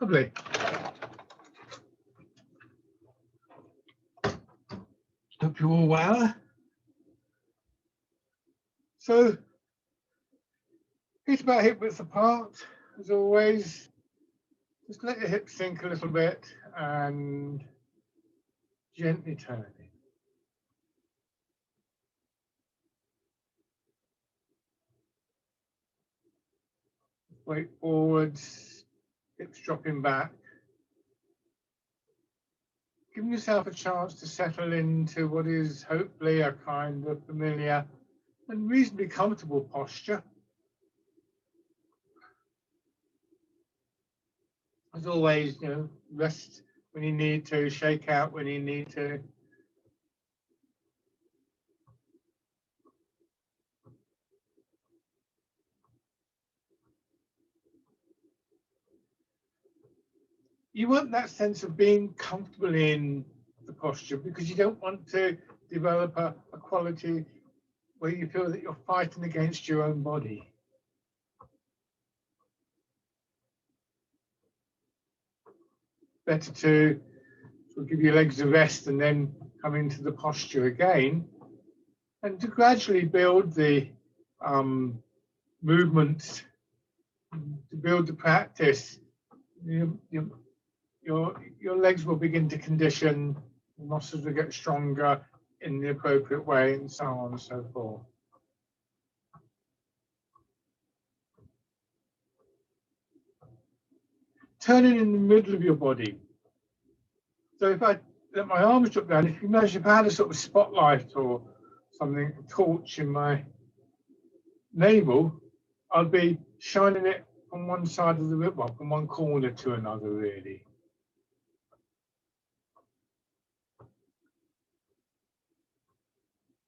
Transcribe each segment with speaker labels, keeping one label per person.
Speaker 1: Lovely. Hope you're all well. So, feet about hip width apart, as always. Just let your hips sink a little bit and gently turn it. Weight forwards, hips dropping back. Giving yourself a chance to settle into what is hopefully a kind of familiar and reasonably comfortable posture. As always, rest when you need to, shake out when you need to. You want that sense of being comfortable in the posture because you don't want to develop a quality where you feel that you're fighting against your own body. Better to sort of give your legs a rest and then come into the posture again, and to gradually build the movements, to build the practice. Your legs will begin to condition, the muscles will get stronger in the appropriate way, and so on and so forth. Turning in the middle of your body. So if I let my arms drop down, if you imagine if I had a sort of spotlight or something, a torch in my navel, I'd be shining it from one side of the rib, well, from one corner to another, really.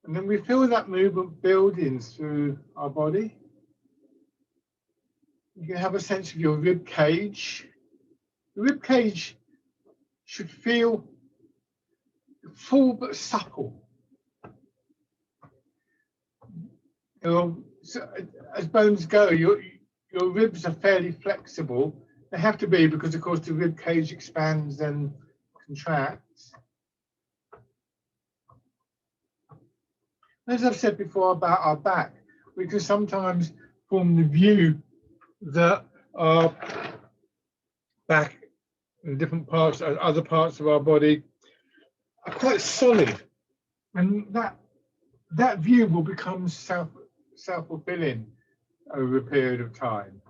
Speaker 1: And then we feel that movement building through our body. You can have a sense of your rib cage. The rib cage should feel full but supple. So as bones go, your ribs are fairly flexible. They have to be because, of course, the rib cage expands and contracts. As I've said before about our back, we can sometimes form the view that our back and different parts, other parts of our body, are quite solid, and that view will become self-fulfilling over a period of time.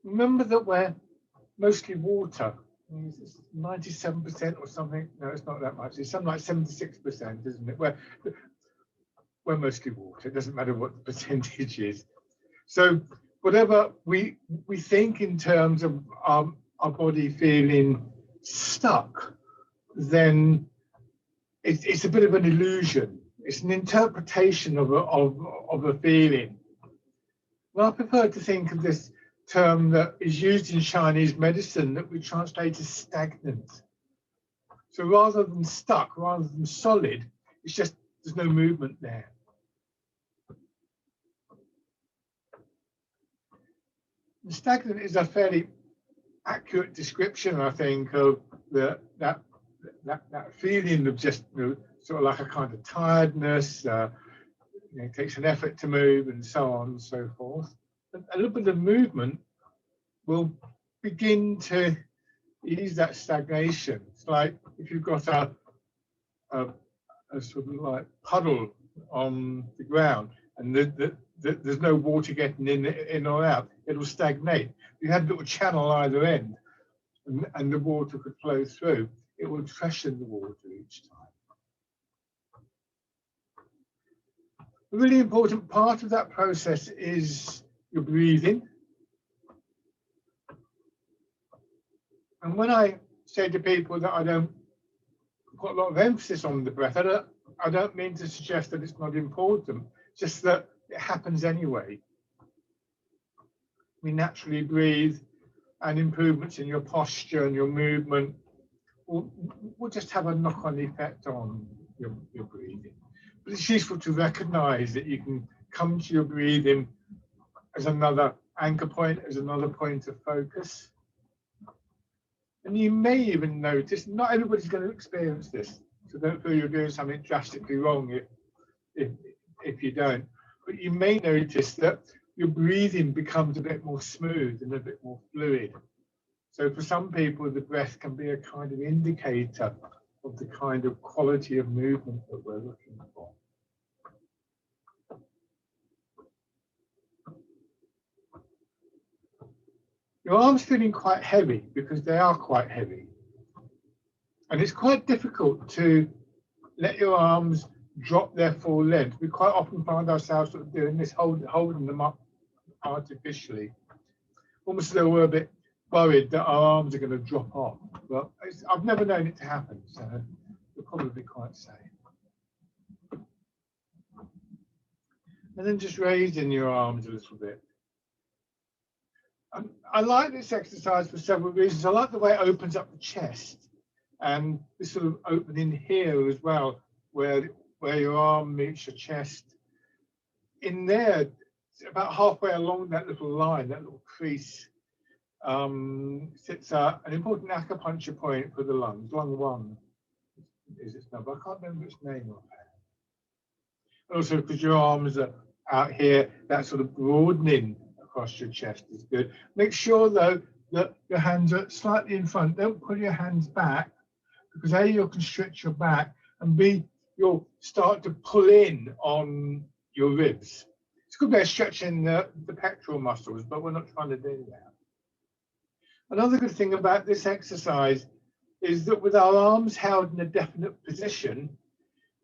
Speaker 1: Remember that we're mostly water. 97% or something. No, it's not that much. It's something like 76%, isn't it? We're mostly water. It doesn't matter what the percentage is. So whatever we think in terms of our body feeling stuck, then it's a bit of an illusion. It's an interpretation of a feeling. Well, I prefer to think of this term that is used in Chinese medicine that we translate as stagnant. So rather than stuck, rather than solid, it's just there's no movement there. And stagnant is a fairly accurate description, I think, of that feeling of just sort of like a kind of tiredness. It takes an effort to move, and so on and so forth. A little bit of movement will begin to ease that stagnation. It's like if you've got a sort of like puddle on the ground and there's no water getting in or out, it'll stagnate. If you had a little channel either end and the water could flow through, it would freshen the water each time. A really important part of that process is your breathing. And when I say to people that I don't put a lot of emphasis on the breath, I don't mean to suggest that it's not important, just that it happens anyway. We naturally breathe, and improvements in your posture and your movement will just have a knock-on effect on your breathing. But it's useful to recognize that you can come to your breathing as another anchor point as another point of focus. And you may even notice, not everybody's going to experience this, so don't feel you're doing something drastically wrong if you don't. But you may notice that your breathing becomes a bit more smooth and a bit more fluid. So for some people, the breath can be a kind of indicator of the kind of quality of movement that we're looking for. Your arms feeling quite heavy, because they are quite heavy. And it's quite difficult to let your arms drop their full length. We quite often find ourselves sort of doing this, holding them up artificially, almost as though we're a bit worried that our arms are going to drop off. But I've never known it to happen, so you'll probably be quite safe. And then just raising your arms a little bit. I like this exercise for several reasons. I like the way it opens up the chest, and this sort of opening here as well, where your arm meets your chest. In there, about halfway along that little line, that little crease, sits an important acupuncture point for the lungs. Lung 1 is its number. I can't remember its name offhand. Also, because your arms are out here, that sort of broadening across your chest is good. Make sure though that your hands are slightly in front. Don't pull your hands back, because A, you'll constrict your back, and B, you'll start to pull in on your ribs. It's a good way of stretching the pectoral muscles, but we're not trying to do that. Another good thing about this exercise is that with our arms held in a definite position,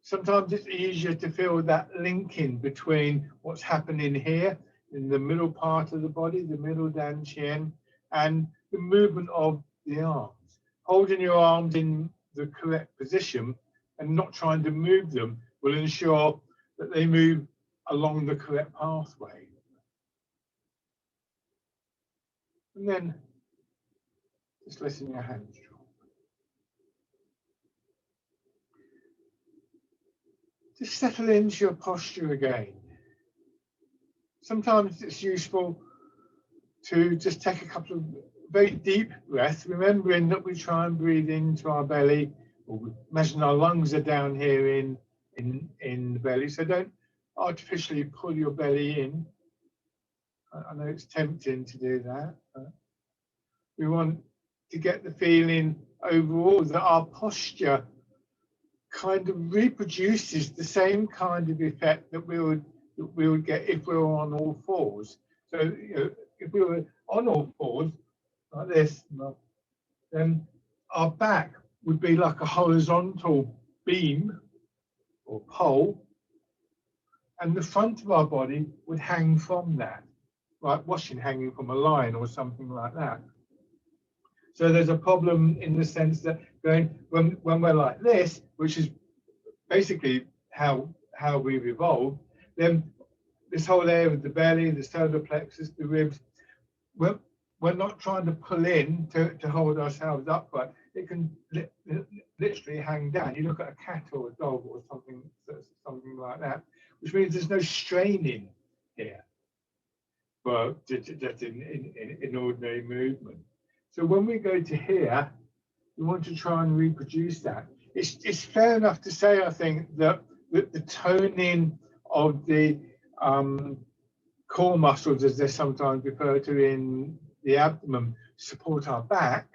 Speaker 1: sometimes it's easier to feel that linking between what's happening here in the middle part of the body, the middle dantian, and the movement of the arms. Holding your arms in the correct position and not trying to move them will ensure that they move along the correct pathway. And then just letting your hands drop. Just settle into your posture again. Sometimes it's useful to just take a couple of very deep breaths, remembering that we try and breathe into our belly, or we imagine our lungs are down here in the belly. So don't artificially pull your belly in. I know it's tempting to do that, but we want to get the feeling overall that our posture kind of reproduces the same kind of effect that we would get if we were on all fours. So, you know, if we were on all fours like this, then our back would be like a horizontal beam or pole, and the front of our body would hang from that, like washing hanging from a line or something like that. So there's a problem in the sense that when we're like this, which is basically how we've evolved, then this whole area of the belly, the solar plexus, the ribs, we're not trying to pull in to hold ourselves upright. It can literally hang down. You look at a cat or a dog or something like that, which means there's no straining here, but just in ordinary movement. So when we go to here, we want to try and reproduce that. It's fair enough to say, I think, that the toning of the core muscles, as they're sometimes referred to in the abdomen, support our back.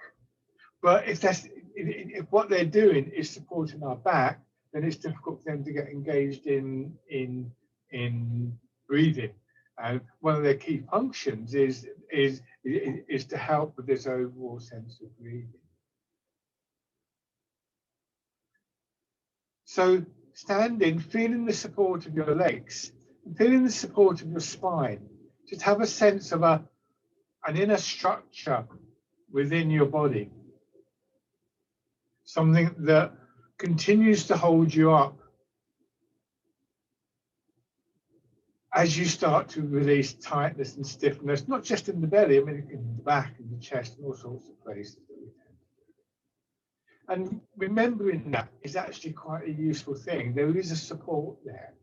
Speaker 1: But if what they're doing is supporting our back, then it's difficult for them to get engaged in breathing. And one of their key functions is to help with this overall sense of breathing. So standing, feeling the support of your legs, feeling the support of your spine. Just have a sense of an inner structure within your body. Something that continues to hold you up as you start to release tightness and stiffness, not just in the belly, I mean in the back and the chest and all sorts of places that we tend to do. And remembering that is actually quite a useful thing. There is a support there.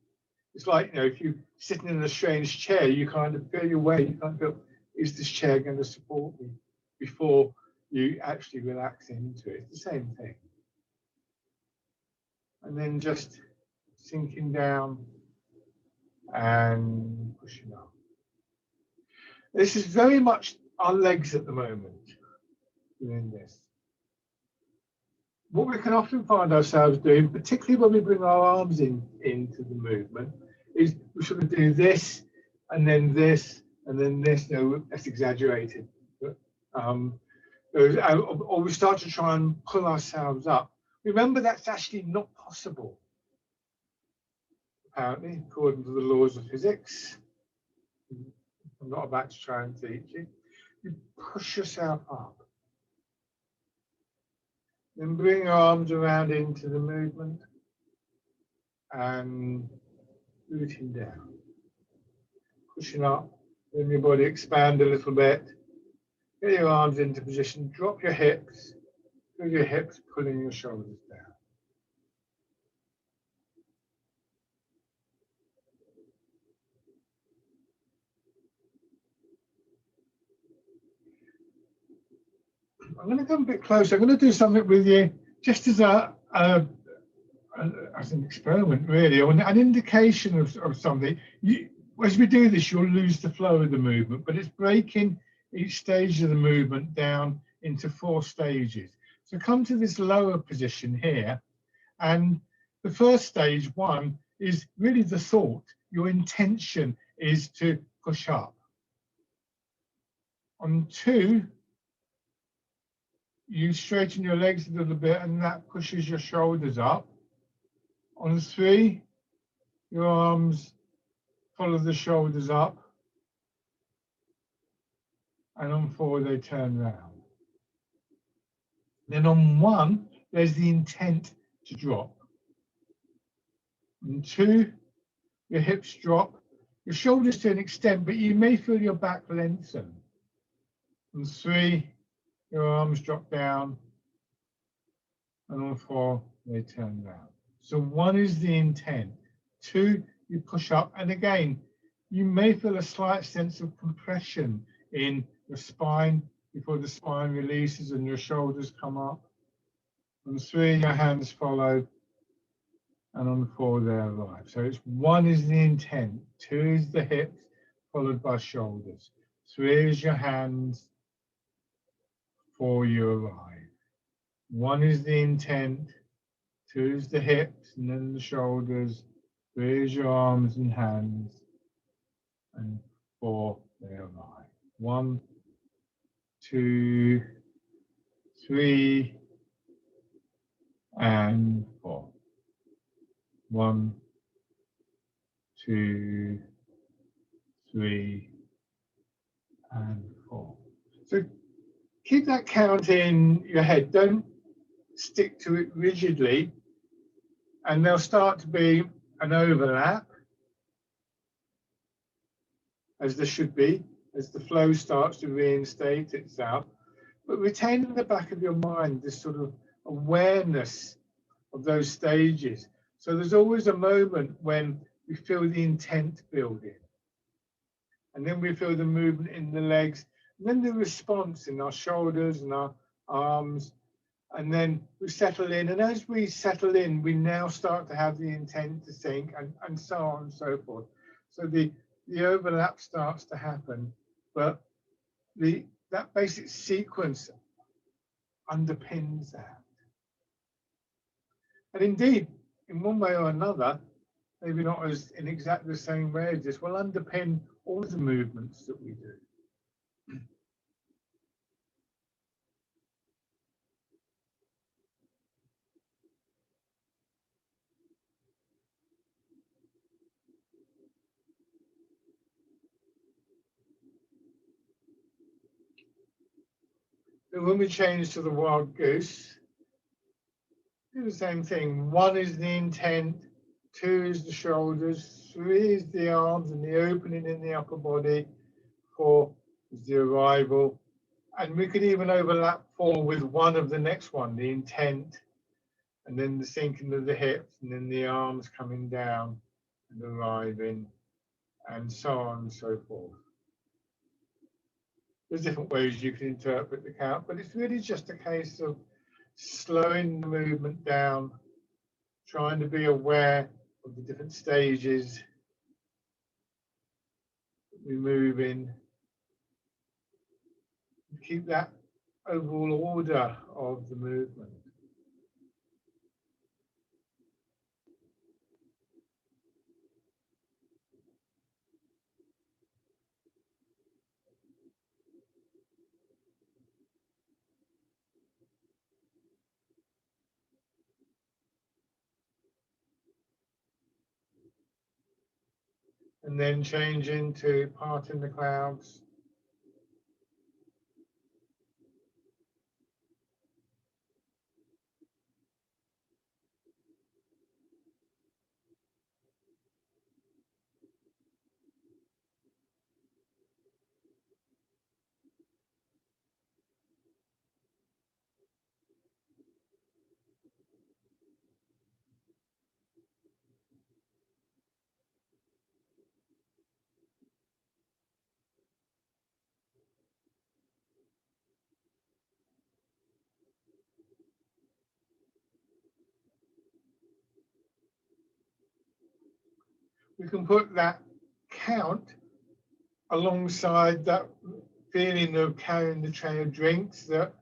Speaker 1: It's like, you know, if you're sitting in a strange chair, you kind of feel your weight, you kind of feel is this chair going to support me before you actually relax into it? It's the same thing. And then just sinking down and pushing up. This is very much our legs at the moment doing this. What we can often find ourselves doing, particularly when we bring our arms into the movement, is we sort of do this and then this and then this. No, that's exaggerated. But, or we start to try and pull ourselves up. Remember, that's actually not possible, apparently, according to the laws of physics. I'm not about to try and teach you. You push yourself up. Then bring your arms around into the movement and rooting down. Pushing up, then your body expand a little bit. Get your arms into position, drop your hips, feel your hips pulling your shoulders down. I'm going to come a bit closer. I'm going to do something with you just as an experiment, really, or an indication of something. As we do this, you'll lose the flow of the movement, but it's breaking each stage of the movement down into 4 stages. So come to this lower position here, and the first stage, 1, is really the thought. Your intention is to push up. On 2, you straighten your legs a little bit and that pushes your shoulders up. On 3, your arms follow the shoulders up. And on 4, they turn round. Then on 1, there's the intent to drop. On 2, your hips drop, your shoulders to an extent, but you may feel your back lengthen. On 3, your arms drop down, and on 4, they turn round. So 1 is the intent. 2, you push up, and again, you may feel a slight sense of compression in your spine before the spine releases and your shoulders come up. On 3, your hands follow, and on 4, they arrive. So it's 1 is the intent, 2 is the hips, followed by shoulders. 3 is your hands, 4 you arrive. 1 is the intent, 2 is the hips, and then the shoulders. 3 is your arms and hands, and 4 they arrive. 1, 2, 3, and 4. 1, 2, 3, and 4. So keep that count in your head. Don't stick to it rigidly, and there'll start to be an overlap, as there should be, as the flow starts to reinstate itself. But retain in the back of your mind this sort of awareness of those stages. So there's always a moment when we feel the intent building, and then we feel the movement in the legs, and then the response in our shoulders and our arms, and then we settle in. And as we settle in, we now start to have the intent to sink, and so on and so forth. So the overlap starts to happen, but that basic sequence underpins that. And indeed, in one way or another, maybe not as in exactly the same way as this, will underpin all the movements that we do. And when we change to the wild goose, do the same thing. 1 is the intent, 2 is the shoulders, 3 is the arms and the opening in the upper body, 4 is the arrival. And we could even overlap 4 with 1 of the next one, the intent, and then the sinking of the hips, and then the arms coming down and arriving, and so on and so forth. there's different ways you can interpret the count, but it's really just a case of slowing the movement down, trying to be aware of the different stages that we move in. Keep that overall order of the movement. And then change into parting the clouds. We can put that count alongside that feeling of carrying the tray of drinks that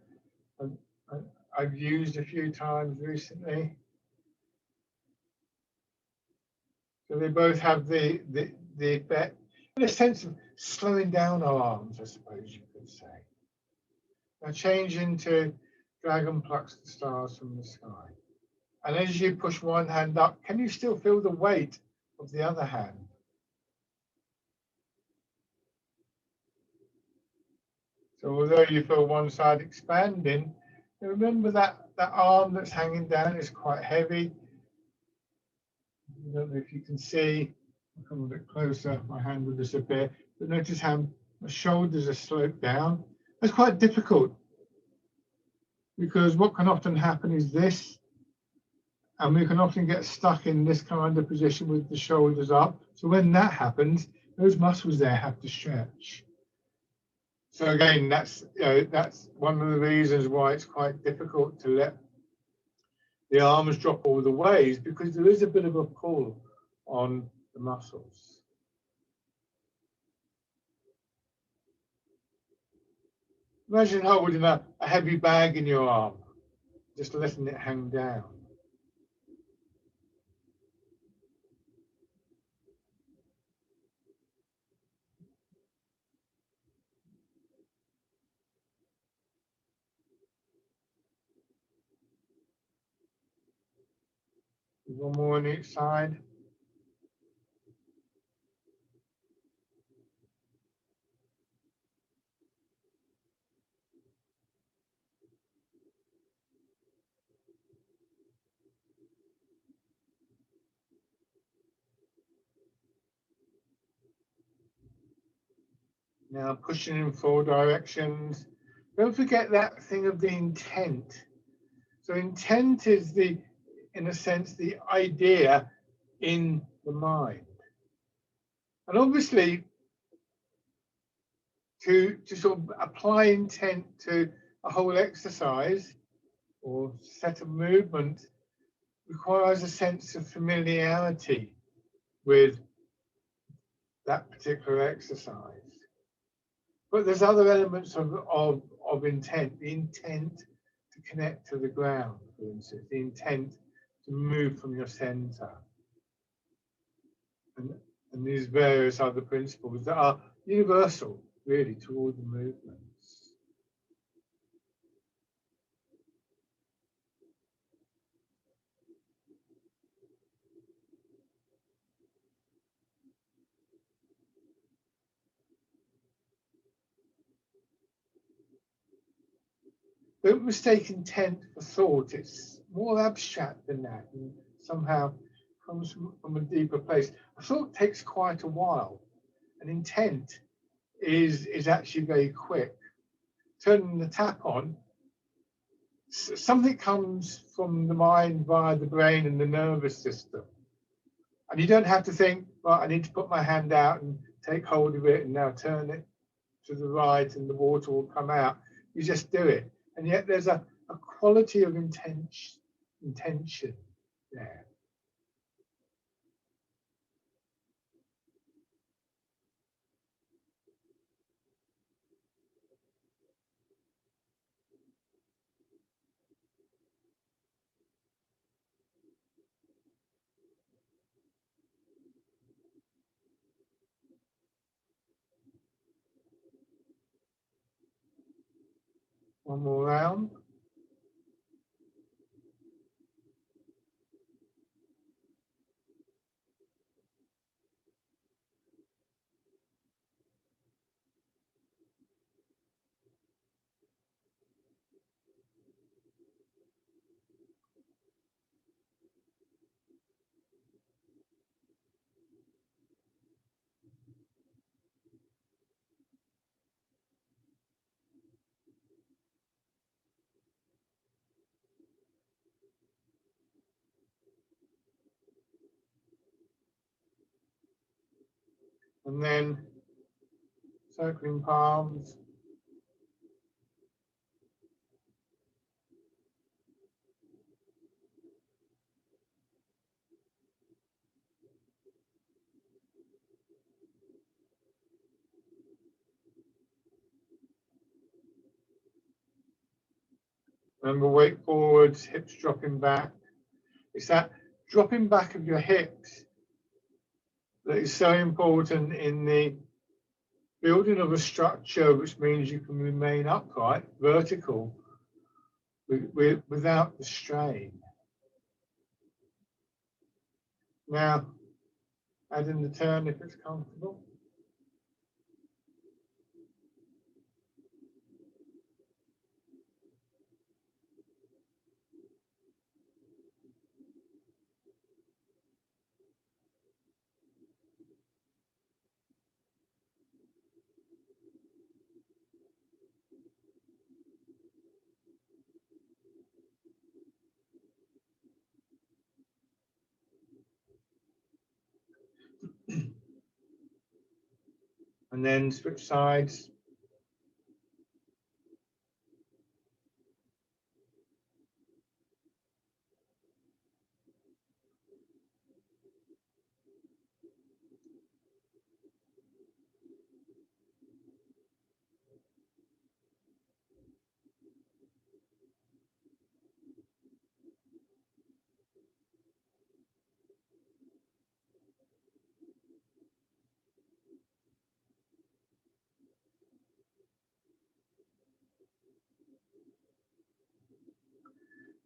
Speaker 1: I've used a few times recently. So they both have the effect, in a sense of slowing down our arms, I suppose you could say. Now change into Dragon Plucks the Stars from the Sky. And as you push one hand up, can you still feel the weight of the other hand? So although you feel one side expanding, remember that arm that's hanging down is quite heavy. I don't know if you can see, I'll come a bit closer, my hand will disappear, but notice how my shoulders are sloped down. That's quite difficult because what can often happen is this, and we can often get stuck in this kind of position with the shoulders up. So when that happens, those muscles there have to stretch. So again, that's one of the reasons why it's quite difficult to let the arms drop all the way, is because there is a bit of a pull on the muscles. Imagine holding a heavy bag in your arm, just letting it hang down. One more on each side. Now pushing in 4 directions. Don't forget that thing of the intent. So intent is in a sense, the idea in the mind. And obviously, to sort of apply intent to a whole exercise or set of movement requires a sense of familiarity with that particular exercise. But there's other elements of intent, the intent to connect to the ground, for instance, the intent to move from your center. And these various other principles that are universal, really, to all the movements. Don't mistake intent for thought. It's more abstract than that, and somehow comes from a deeper place. A thought takes quite a while. An intent is actually very quick. Turning the tap on, something comes from the mind via the brain and the nervous system. And you don't have to think, right, I need to put my hand out and take hold of it and now turn it. to the right and the water will come out. You just do it. And yet there's a quality of intention there. One more round. And then circling palms. Remember, weight forwards, hips dropping back. It's that dropping back of your hips that is so important in the building of a structure, which means you can remain upright, vertical, without the strain. Now, add in the turn if it's comfortable. And then switch sides.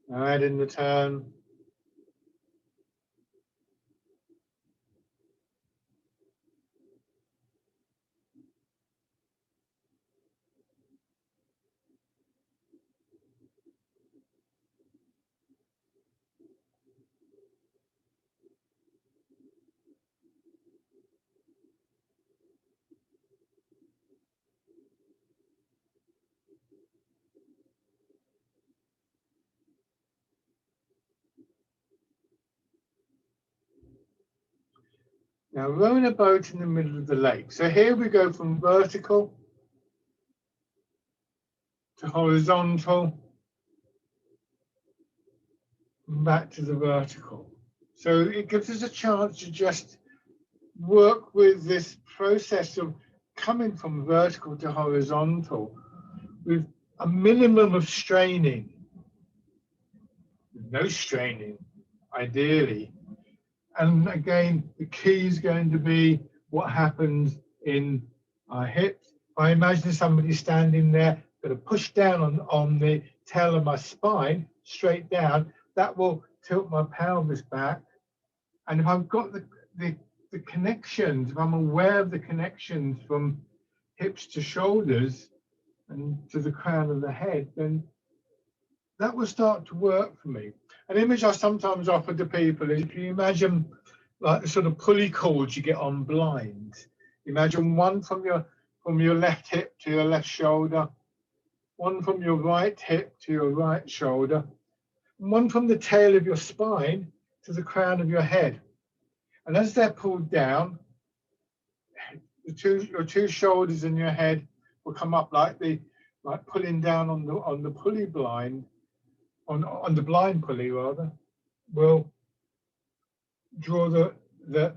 Speaker 1: Now add in the turn. Now rowing a boat in the middle of the lake. So here we go from vertical to horizontal, and back to the vertical. So it gives us a chance to just work with this process of coming from vertical to horizontal with a minimum of straining, no straining, ideally. And again, the key is going to be what happens in our hips. I imagine somebody standing there, going to push down on the tail of my spine, straight down. That will tilt my pelvis back. And if I've got the connections, if I'm aware of the connections from hips to shoulders and to the crown of the head, then that will start to work for me. An image I sometimes offer to people is, if you imagine like the sort of pulley cords you get on blind. Imagine one from your left hip to your left shoulder, one from your right hip to your right shoulder, and one from the tail of your spine to the crown of your head. And as they're pulled down, your two shoulders and your head will come up like pulling down on the pulley blind, on the blind pulley rather, will draw the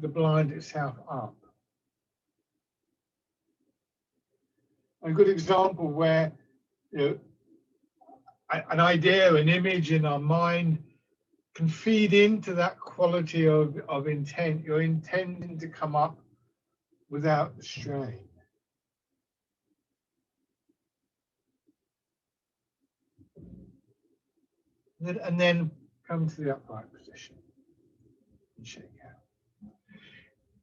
Speaker 1: blind itself up. A good example where, you know, an idea, an image in our mind can feed into that quality of intent. You're intending to come up without the strain. And then come to the upright position and shake out.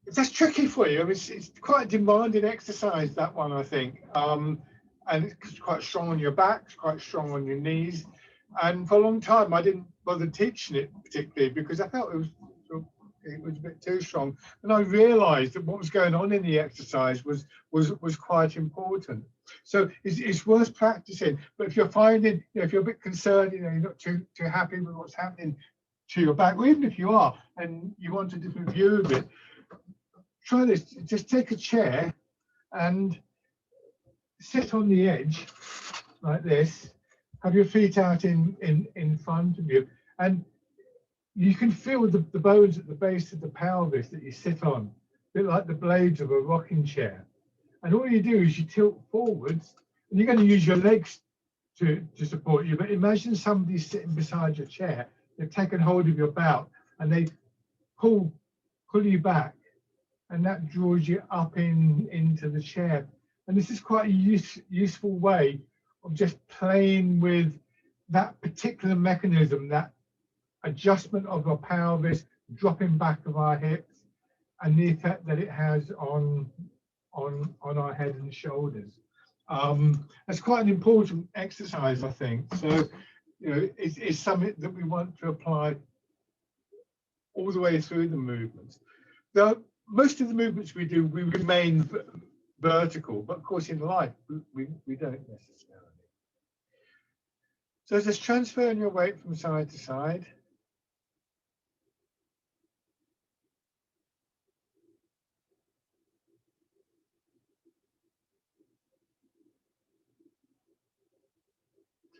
Speaker 1: If that's tricky for you, it's quite a demanding exercise, that one, I think. And it's quite strong on your back, it's quite strong on your knees. And for a long time, I didn't bother teaching it particularly because I felt it was a bit too strong. And I realised that what was going on in the exercise was quite important. So it's worth practicing. But if you're finding, you know, if you're a bit concerned, you know, you're not too happy with what's happening to your back, or even if you are and you want a different view of it, try this. Just take a chair and sit on the edge like this. Have your feet out in front of you, and you can feel the bones at the base of the pelvis that you sit on, a bit like the blades of a rocking chair. And all you do is you tilt forwards, and you're going to use your legs to support you. But imagine somebody sitting beside your chair. They've taken hold of your belt and they pull you back, and that draws you up into the chair. And this is quite a useful way of just playing with that particular mechanism, that adjustment of our pelvis, dropping back of our hips, and the effect that it has on our head and shoulders. That's quite an important exercise, I think. So, you know, it's something that we want to apply all the way through the movements. Though most of the movements we do, we remain vertical, but of course in life we don't necessarily. So just transferring your weight from side to side.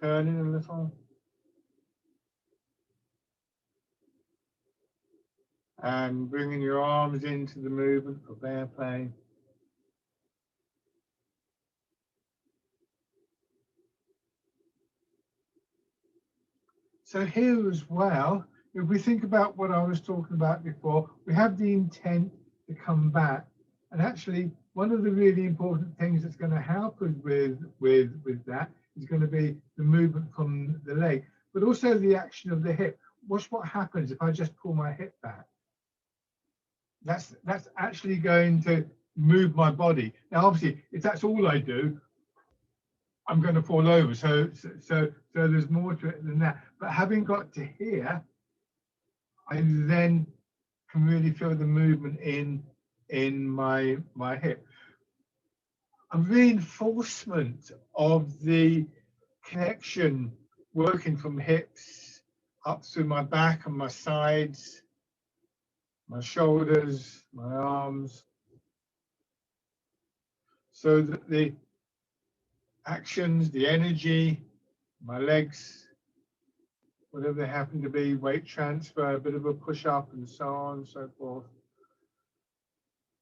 Speaker 1: Turning a little. And bringing your arms into the movement for bear play. So here as well, if we think about what I was talking about before, we have the intent to come back. And actually, one of the really important things that's going to help us with that is going to be the movement from the leg, but also the action of the hip. What happens if I just pull my hip back? That's actually going to move my body. Now, obviously, if that's all I do, I'm going to fall over. So there's more to it than that. But having got to here, I then can really feel the movement in my hip. A reinforcement of the connection working from hips up through my back and my sides, my shoulders, my arms, so that the actions, the energy, my legs, whatever they happen to be, weight transfer, a bit of a push up and so on and so forth,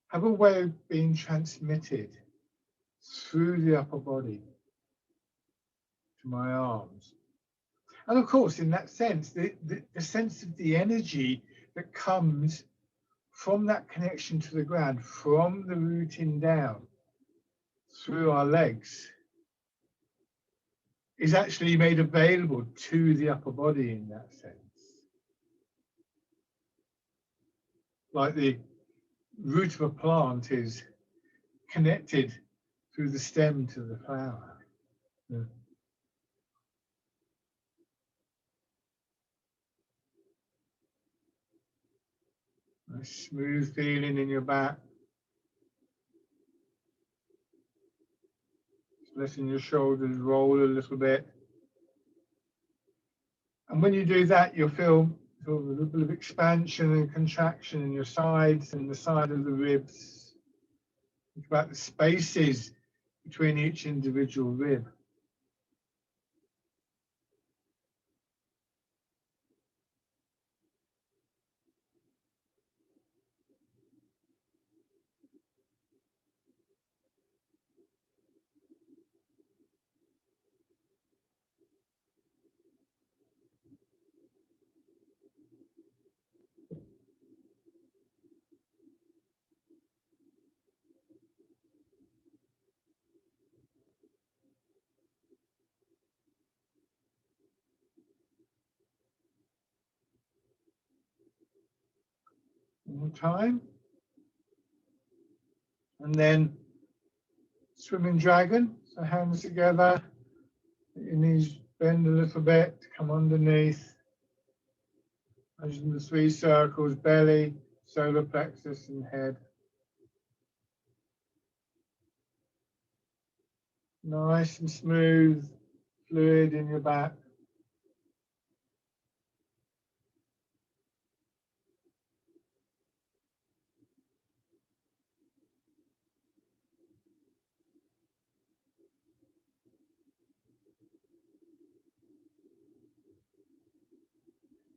Speaker 1: have a way of being transmitted through the upper body to my arms. And of course, in that sense, the sense of the energy that comes from that connection to the ground, from the rooting down through our legs, is actually made available to the upper body in that sense. Like the root of a plant is connected through the stem to the flower. Yeah. Nice smooth feeling in your back. Just letting your shoulders roll a little bit. And when you do that, you'll feel sort of a little bit of expansion and contraction in your sides and the side of the ribs. Think about the spaces between each individual rib. One more time. And then swimming dragon. So hands together. Your knees bend a little bit, come underneath. Imagine the 3 circles: belly, solar plexus, and head. Nice and smooth, fluid in your back.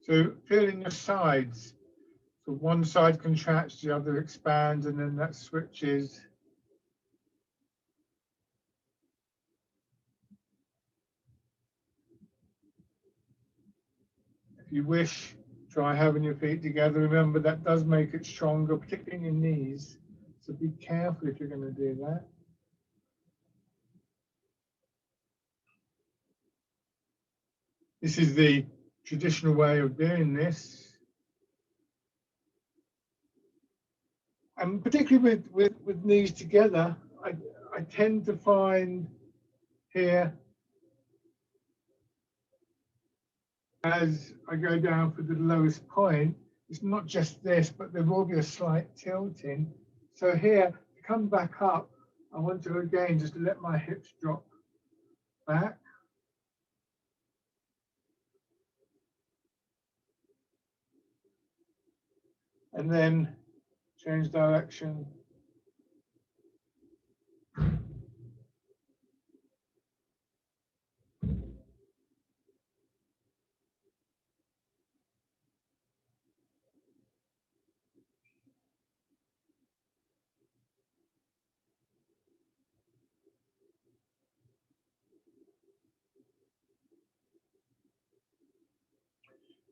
Speaker 1: So feeling your sides. So one side contracts, the other expands, and then that switches. If you wish, try having your feet together. Remember, that does make it stronger, particularly in your knees. So be careful if you're going to do that. This is the traditional way of doing this. And particularly with knees together, I tend to find here, as I go down for the lowest point, it's not just this, but there will be a slight tilting. So here, to come back up, I want to again just let my hips drop back. And then change direction.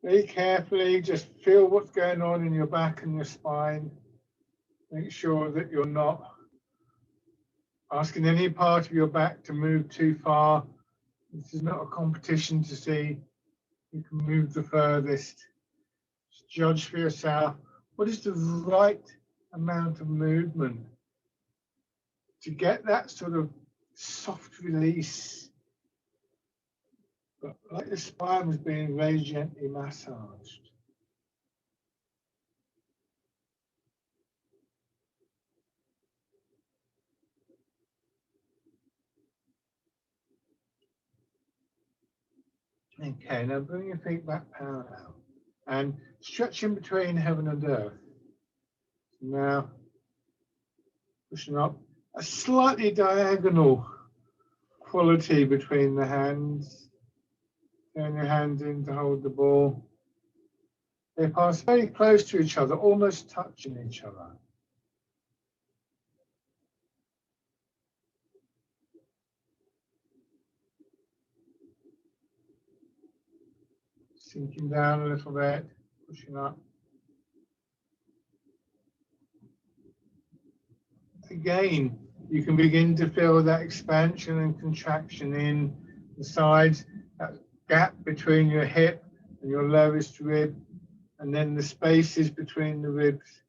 Speaker 1: Very carefully, just feel what's going on in your back and your spine. Make sure that you're not asking any part of your back to move too far. This is not a competition to see who can move the furthest. Just judge for yourself what is the right amount of movement to get that sort of soft release, but like the spine was being very gently massaged. Okay, now bring your feet back parallel and stretch in between heaven and earth. Now, pushing up, a slightly diagonal quality between the hands. Turn your hands in to hold the ball. They pass very close to each other, almost touching each other. Sinking down a little bit, pushing up. Again, you can begin to feel that expansion and contraction in the sides, that gap between your hip and your lowest rib, and then the spaces between the ribs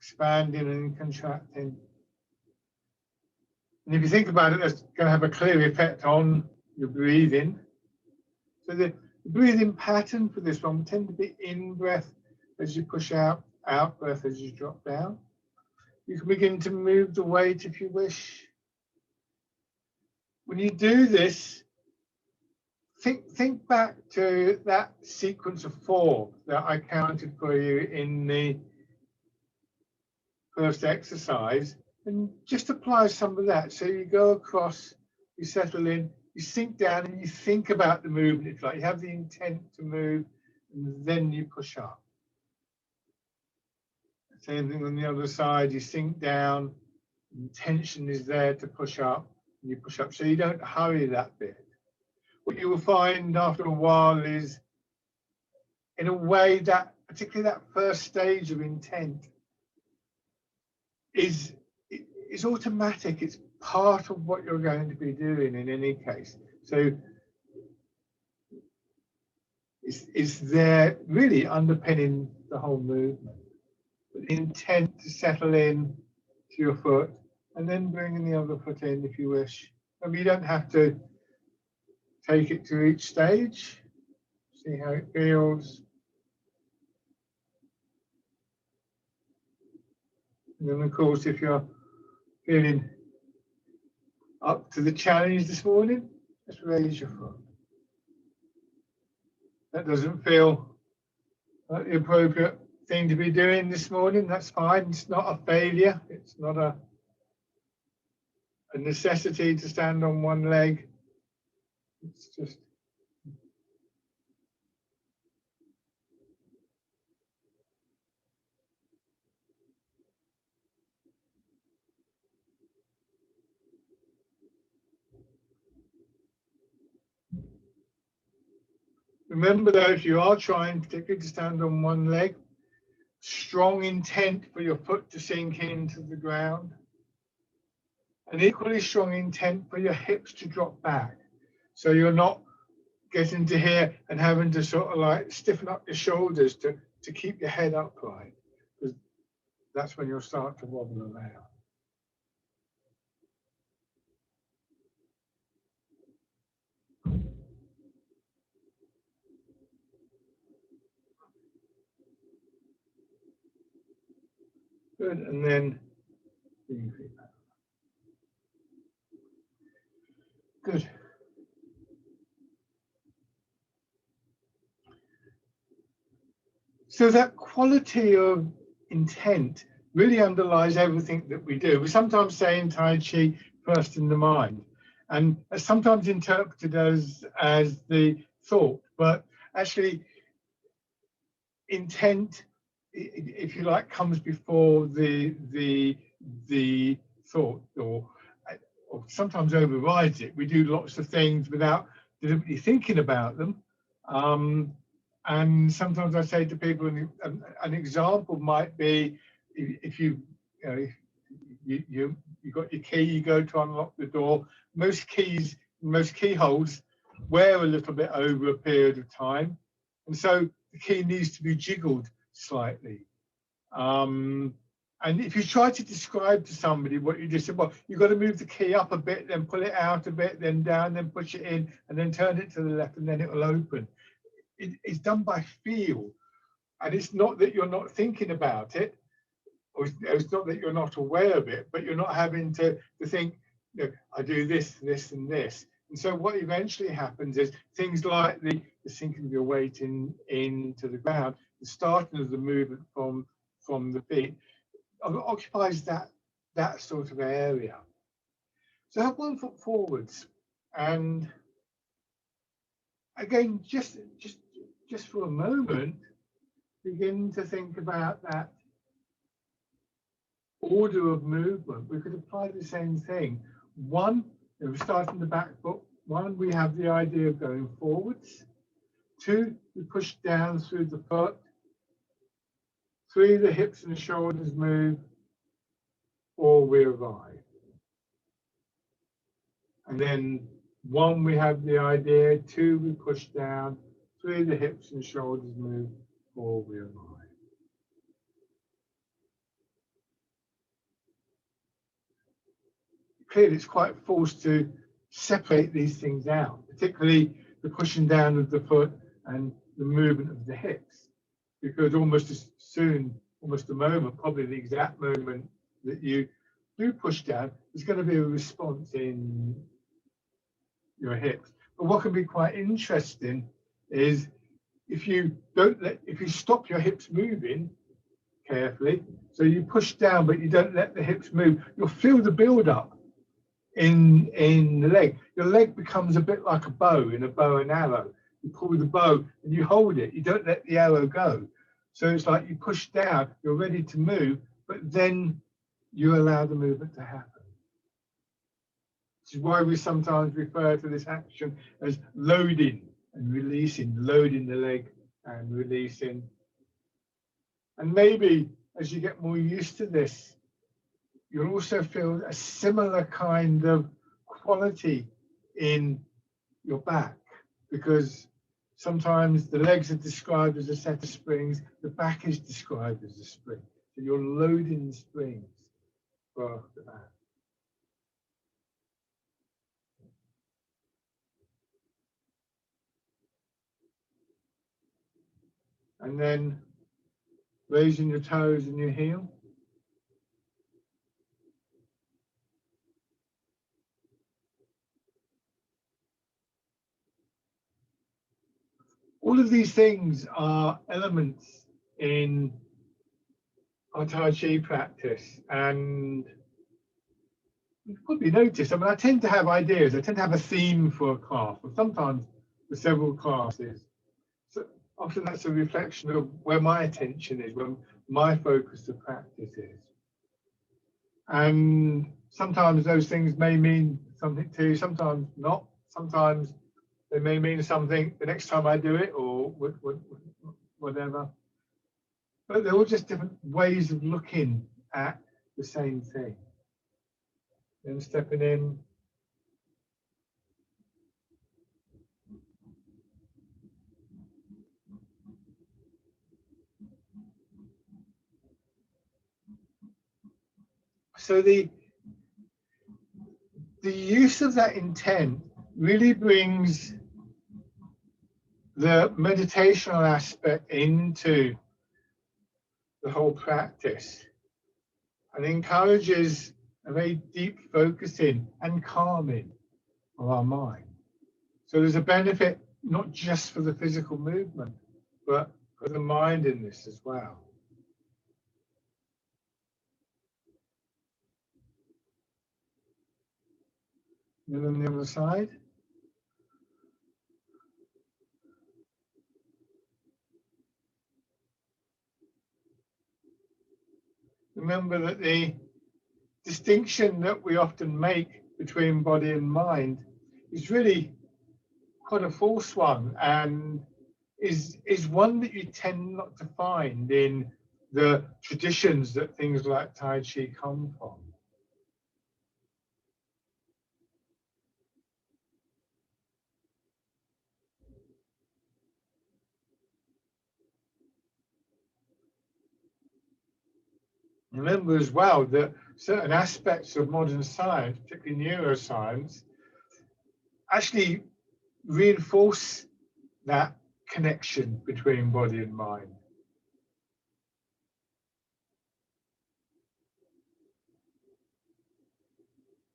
Speaker 1: expanding and contracting. And if you think about it, that's going to have a clear effect on your breathing. So the breathing pattern for this one will tend to be in breath as you push out, out breath as you drop down. You can begin to move the weight if you wish. When you do this, think back to that sequence of 4 that I counted for you in the first exercise. And just apply some of that. So you go across, you settle in, you sink down, and you think about the movement. It's like you have the intent to move, and then you push up. Same thing on the other side, you sink down, intention is there to push up, and you push up. So you don't hurry that bit. What you will find after a while is, in a way, that particularly that first stage of intent is automatic. It's part of what you're going to be doing in any case. So it's there really underpinning the whole movement. The intent to settle in to your foot and then bringing the other foot in if you wish. I mean, you don't have to take it to each stage. See how it feels. And then, of course, if you're feeling up to the challenge this morning, just raise your foot. That doesn't feel like the appropriate thing to be doing this morning. That's fine. It's not a failure. It's not a necessity to stand on one leg. It's just remember, though, if you are trying particularly to stand on one leg, strong intent for your foot to sink into the ground. An equally strong intent for your hips to drop back. So you're not getting to here and having to sort of like stiffen up your shoulders to keep your head upright, because that's when you'll start to wobble around. Good, and then bring your feet back. Good. So that quality of intent really underlies everything that we do. We sometimes say in Tai Chi, first in the mind, and sometimes interpreted as the thought, but actually intent, if you like, comes before the thought, or sometimes overrides it. We do lots of things without deliberately thinking about them. And sometimes I say to people, an example might be if you got your key, you go to unlock the door. Most keyholes wear a little bit over a period of time, and so the key needs to be jiggled slightly. And if you try to describe to somebody what you just said, well, you've got to move the key up a bit, then pull it out a bit, then down, then push it in, and then turn it to the left, and then it will open. It's done by feel, and it's not that you're not thinking about it, or it's not that you're not aware of it, but you're not having to think, I do this, this, and this. And so what eventually happens is things like the sinking of your weight into the ground, the starting of the movement from the feet, occupies that sort of area. So have one foot forwards, and again, just for a moment, begin to think about that order of movement. We could apply the same thing. One, we start in the back foot. One, we have the idea of going forwards. Two, we push down through the foot. Three, the hips and shoulders move. Four, we arrive. And then one, we have the idea. Two, we push down. Three, the hips and shoulders move. Four, we arrive. Clearly, it's quite forced to separate these things out, particularly the pushing down of the foot and the movement of the hips, because almost as soon, almost the moment, probably the exact moment that you do push down, there's going to be a response in your hips. But what can be quite interesting is if you stop your hips moving, carefully. So you push down, but you don't let the hips move. You'll feel the build up in the leg. Your leg becomes a bit like a bow in a bow and arrow. You pull the bow and you hold it. You don't let the arrow go. So it's like you push down, you're ready to move, but then you allow the movement to happen. Which is why we sometimes refer to this action as loading and releasing, loading the leg and releasing. And maybe as you get more used to this, you'll also feel a similar kind of quality in your back, because sometimes the legs are described as a set of springs, the back is described as a spring. So you're loading the springs for the back. And then raising your toes and your heel. All of these things are elements in our Tai Chi practice, and you've probably noticed, I mean, I tend to have ideas, I tend to have a theme for a class, or sometimes for several classes. So often that's a reflection of where my attention is, where my focus of practice is. And sometimes those things may mean something to you, sometimes not. Sometimes they may mean something the next time I do it, or whatever. But they're all just different ways of looking at the same thing. Then stepping in. So the use of that intent really brings the meditational aspect into the whole practice and encourages a very deep focusing and calming of our mind. So there's a benefit not just for the physical movement, but for the mind in this as well. And then on the other side. Remember that the distinction that we often make between body and mind is really quite a false one, and is one that you tend not to find in the traditions that things like Tai Chi come from. Remember as well that certain aspects of modern science, particularly neuroscience, actually reinforce that connection between body and mind.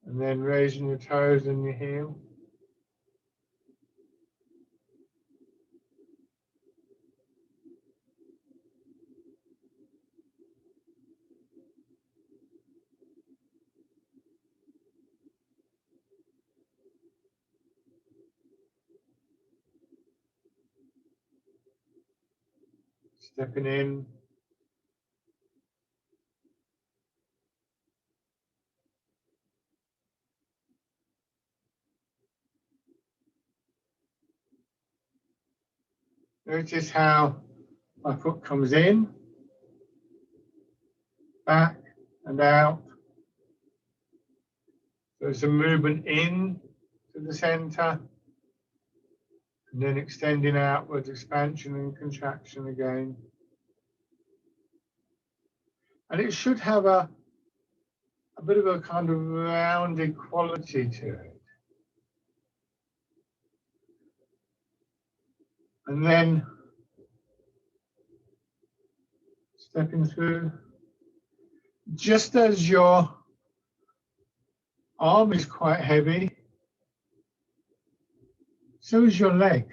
Speaker 1: And then raising your toes and your heel. Stepping in. Notice how my foot comes in, back and out. So it's a movement in to the center, and then extending outwards, expansion and contraction again. And it should have a bit of a kind of rounded quality to it. And then stepping through, just as your arm is quite heavy, so is your leg.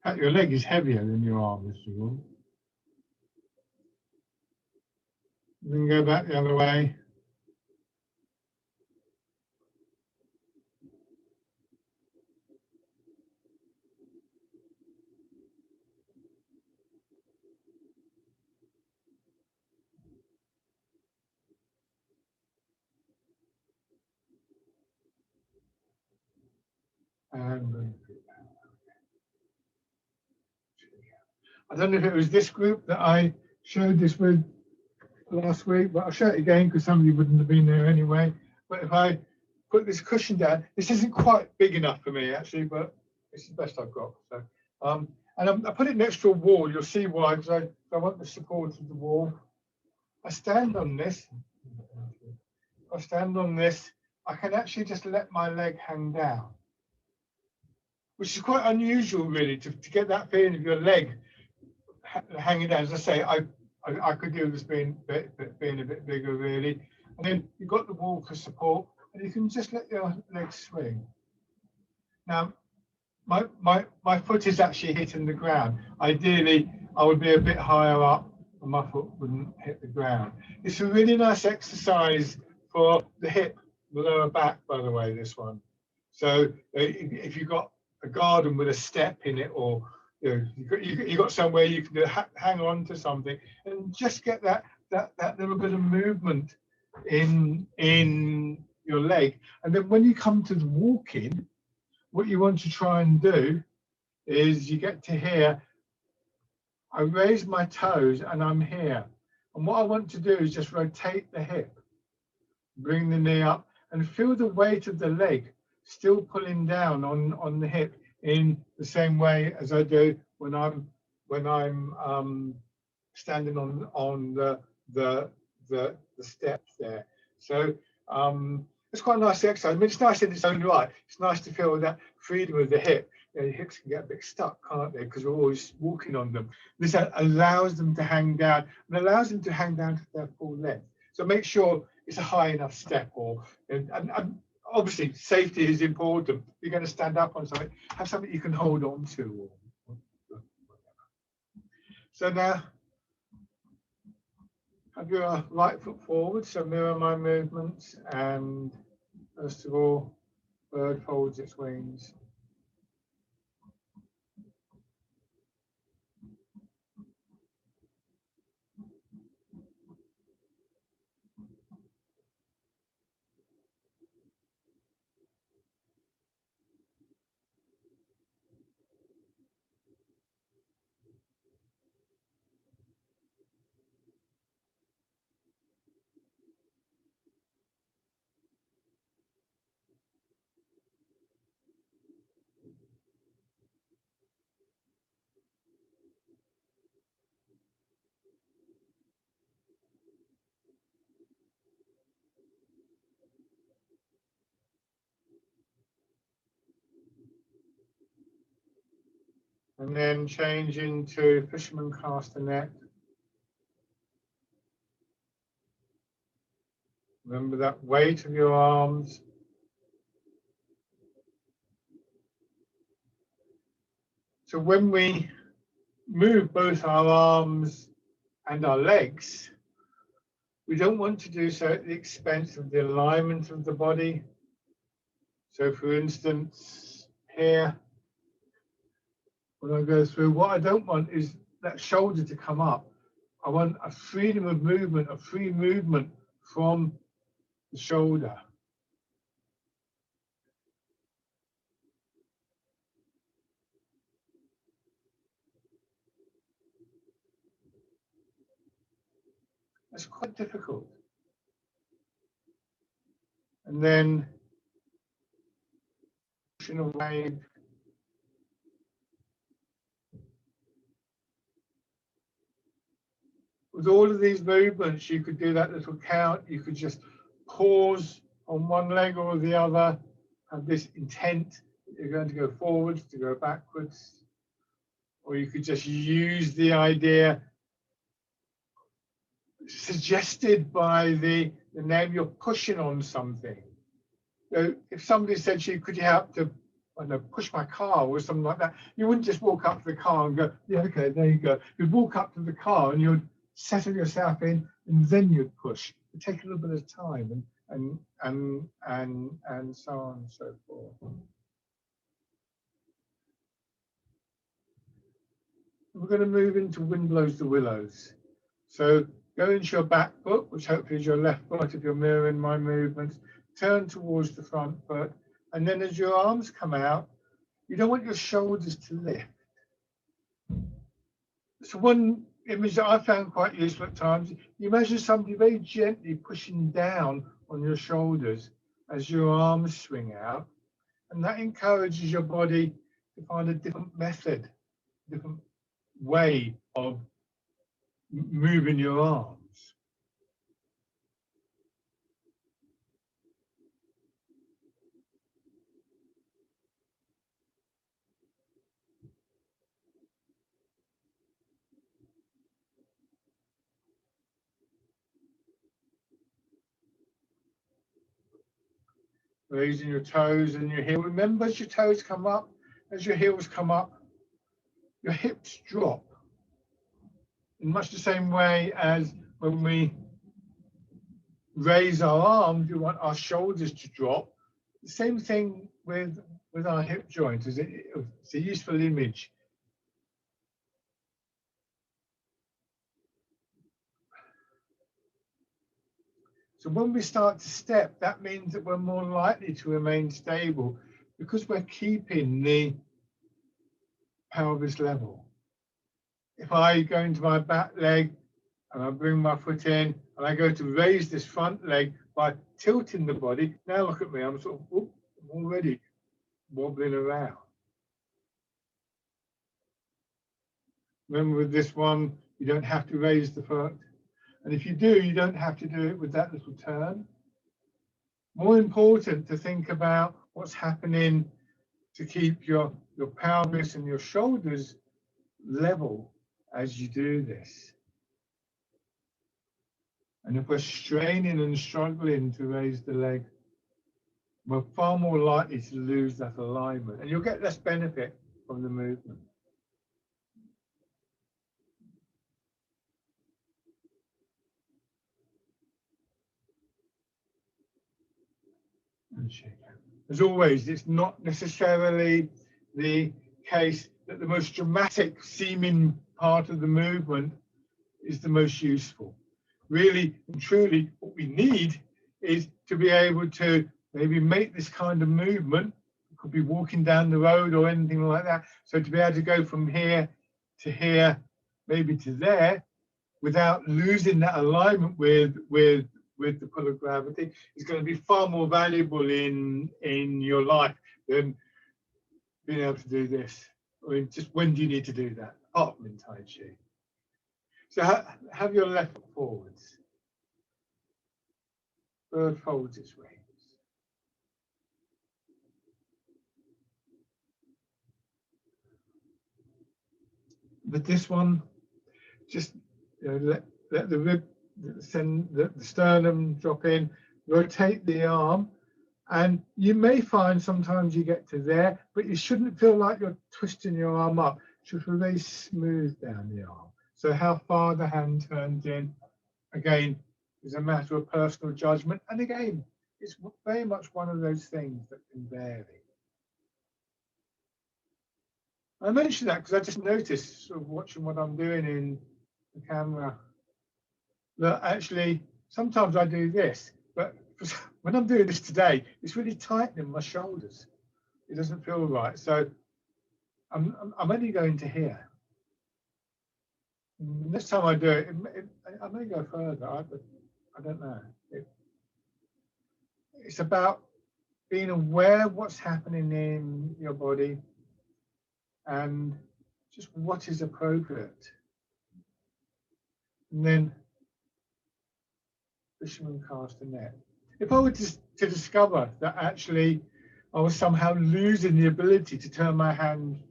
Speaker 1: fact, your leg is heavier than your arm, Mr. Wall. Then go back the other way. And I don't know if it was this group that I showed this with last week, but I'll show it again because some of you wouldn't have been there anyway. But if I put this cushion down, this isn't quite big enough for me actually, but it's the best I've got. So, and I put it next to a wall. You'll see why, because I want the support of the wall. I stand on this. I stand on this. I can actually just let my leg hang down, which is quite unusual, really, to get that feeling of your leg hanging down. As I say, I could do this being a bit bigger, really. And then you've got the wall for support, and you can just let your legs swing. Now, my foot is actually hitting the ground. Ideally, I would be a bit higher up, and my foot wouldn't hit the ground. It's a really nice exercise for the hip, the lower back, by the way, this one. So if you've got a garden with a step in it, or you've got somewhere you can hang on to something and just get that little bit of movement in your leg. And then when you come to the walking, what you want to try and do is you get to here, I raise my toes and I'm here. And what I want to do is just rotate the hip, bring the knee up, and feel the weight of the leg still pulling down on the hip in the same way as I do when I'm standing on the steps there. So it's quite a nice exercise. I mean, it's nice in its own right. It's nice to feel that freedom of the hip. Your hips can get a bit stuck, can't they? Because we're always walking on them. This allows them to hang down and allows them to hang down to their full length. So make sure it's a high enough step, and obviously safety is important. You're going to stand up on something, have something you can hold on to. So now have your right foot forward, so mirror my movements, and first of all, bird folds its wings. And then change into fisherman castanet. Remember that weight of your arms. So when we move both our arms and our legs, we don't want to do so at the expense of the alignment of the body. So for instance, here, when I go through, what I don't want is that shoulder to come up. I want a freedom of movement, a free movement from the shoulder. That's quite difficult. And then pushing away. With all of these movements, you could do that little count. You could just pause on one leg or the other, have this intent that you're going to go forwards, to go backwards. Or you could just use the idea suggested by the name, you're pushing on something. So if somebody said to you, could you help to I don't know, push my car or something like that. You wouldn't just walk up to the car and go, yeah, okay, there you go. You'd walk up to the car and you'd settle yourself in, and then you'd push. It'd take a little bit of time, and so on and so forth. We're going to move into Wind Blows the Willows. So go into your back foot, which hopefully is your left foot if you're mirroring my movements. Turn towards the front foot. And then as your arms come out, you don't want your shoulders to lift. So one image that I found quite useful at times, you imagine somebody very gently pushing down on your shoulders as your arms swing out. And that encourages your body to find a different method, different way of moving your arms. Raising your toes and your heel. Remember, as your toes come up, as your heels come up, your hips drop. In much the same way as when we raise our arms, we want our shoulders to drop. The same thing with our hip joint. It's a useful image. So when we start to step, that means that we're more likely to remain stable because we're keeping the pelvis level. If I go into my back leg and I bring my foot in and I go to raise this front leg by tilting the body, now look at me, I'm sort of I'm already wobbling around. Remember with this one, you don't have to raise the foot. And if you do, you don't have to do it with that little turn. More important to think about what's happening to keep your pelvis and your shoulders level as you do this. And if we're straining and struggling to raise the leg, we're far more likely to lose that alignment, and you'll get less benefit from the movement. As always, it's not necessarily the case that the most dramatic seeming part of the movement is the most useful. Really and truly, what we need is to be able to maybe make this kind of movement. It could be walking down the road or anything like that. So to be able to go from here to here, maybe to there, without losing that alignment with the pull of gravity, is going to be far more valuable in your life than being able to do this. I mean, just when do you need to do that? Apart from in Tai Chi. So have your left foot forwards. Bird folds its wings. With this one, just let the rib, send the sternum drop in, rotate the arm, and you may find sometimes you get to there, but you shouldn't feel like you're twisting your arm up. It should feel very smooth down the arm. So how far the hand turns in, again, is a matter of personal judgment. And again, it's very much one of those things that can vary. I mention that because I just noticed, sort of watching what I'm doing in the camera, that actually sometimes I do this, but when I'm doing this today, it's really tightening my shoulders. It doesn't feel right. So I'm only going to here. Next time I do it, I may go further. I don't know. It's about being aware of what's happening in your body and just what is appropriate. And then fisherman cast a net. If I were to discover that actually I was somehow losing the ability to turn my hand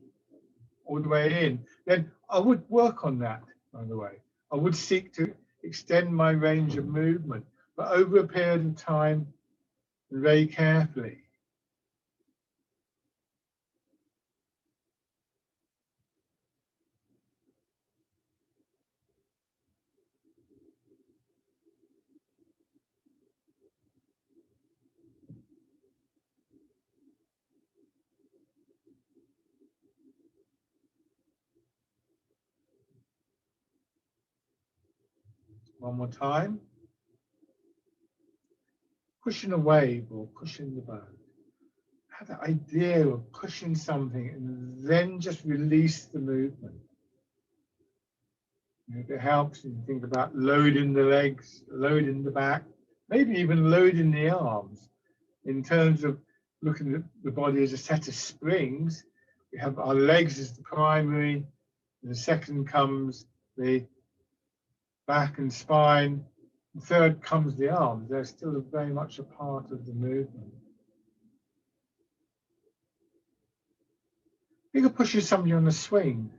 Speaker 1: all the way in, then I would work on that, by the way. I would seek to extend my range of movement, but over a period of time, very carefully. One more time. Pushing a wave or pushing the boat. Have the idea of pushing something and then just release the movement. If it helps, you can think about loading the legs, loading the back, maybe even loading the arms. In terms of looking at the body as a set of springs, we have our legs as the primary, and the second comes the back and spine, the third comes the arms. They're still very much a part of the movement. Think of pushing somebody on a swing.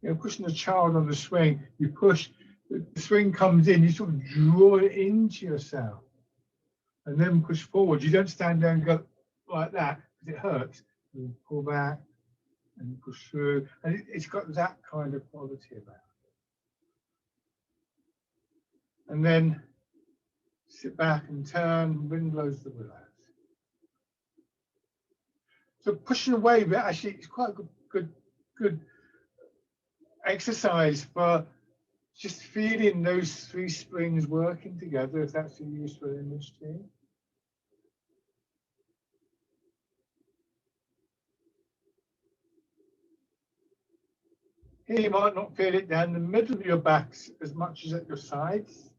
Speaker 1: You know, pushing a child on the swing, you push, the swing comes in, you sort of draw it into yourself and then push forward. You don't stand there and go like that because it hurts. You pull back and push through. And it's got that kind of quality about it. And then sit back and turn, wind blows the willows. So pushing away, but actually it's quite a good exercise for just feeling those three springs working together, if that's a useful image to you. Here you might not feel it down the middle of your back as much as at your sides.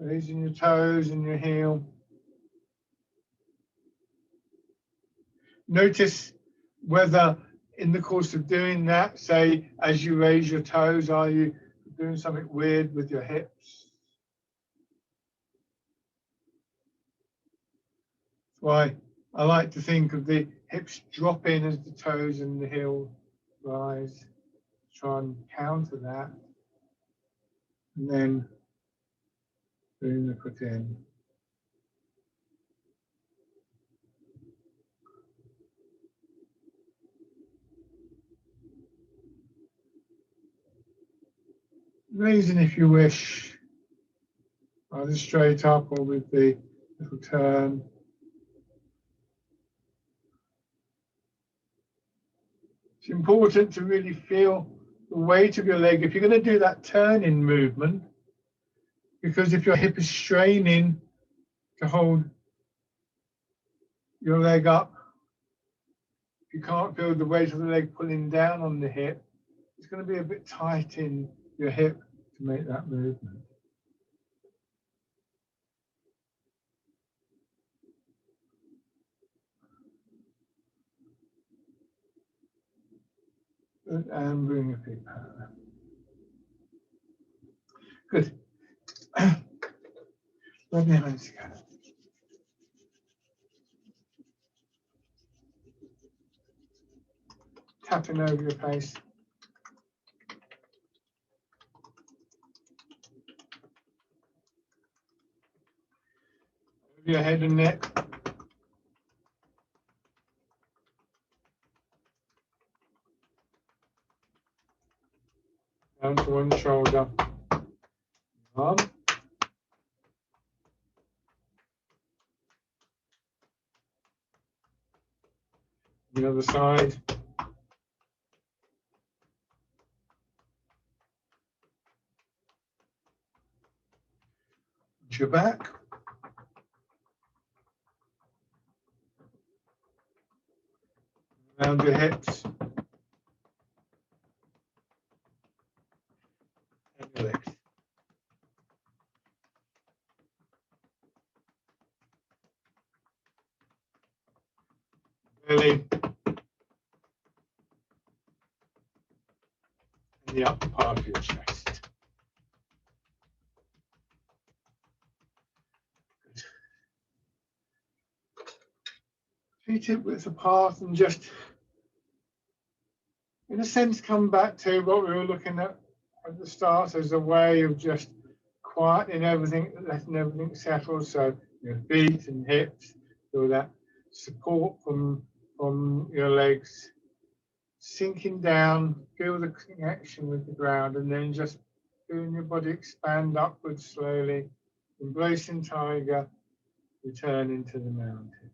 Speaker 1: Raising your toes and your heel. Notice whether in the course of doing that, say, as you raise your toes, are you doing something weird with your hips? That's why I like to think of the hips dropping as the toes and the heel rise. Try and counter that. And then bring the foot in. Raising if you wish, either straight up or with the little turn. It's important to really feel the weight of your leg if you're going to do that turning movement, because if your hip is straining to hold your leg up, if you can't feel the weight of the leg pulling down on the hip, it's going to be a bit tight in your hip to make that movement. Good, and bring your feet parallel. Good. Rub your hands together. Tapping over your face. Over your head and neck. Down to one shoulder. Arm. The other side. Your back. Around your hips. And your legs. Belly. And the upper part of your chest. Feet hip width apart and just, in a sense, come back to what we were looking at the start as a way of just quieting everything, letting everything settle. So your feet and hips, feel that support from your legs, sinking down, feel the connection with the ground, and then just feeling your body expand upwards slowly embracing tiger, returning to the mountain.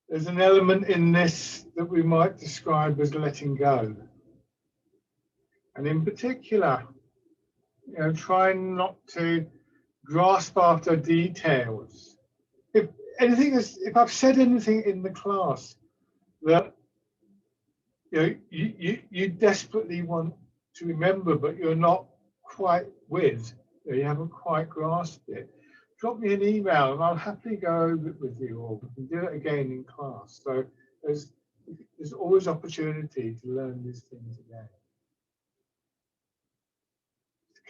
Speaker 1: There's an element in this that we might describe as letting go. And in particular, trying not to grasp after details. If I've said anything in the class that you desperately want to remember, but you're not quite with, you haven't quite grasped it, drop me an email and I'll happily go over it with you, or we can do it again in class. So there's always opportunity to learn these things again.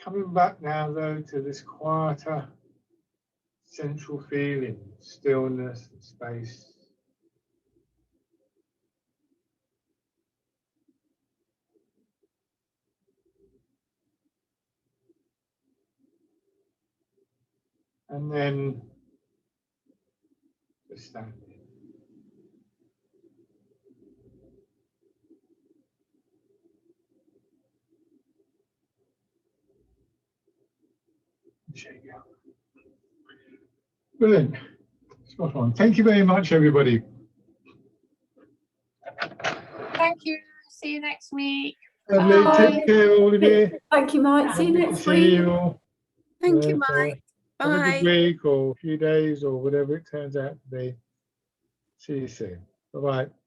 Speaker 1: Coming back now though to this quieter central feeling, stillness and space. And then just standing. Shake out. Brilliant. Spot on. Thank you very much, everybody.
Speaker 2: Thank you. See you next week.
Speaker 1: Lovely. Take care, all of you.
Speaker 3: Thank you, Mike. See you next
Speaker 1: See
Speaker 3: week.
Speaker 1: you all.
Speaker 2: Thank you, Mike.
Speaker 1: Have a
Speaker 2: Bye.
Speaker 1: good week or a few days or whatever it turns out to be. See you soon. Bye-bye.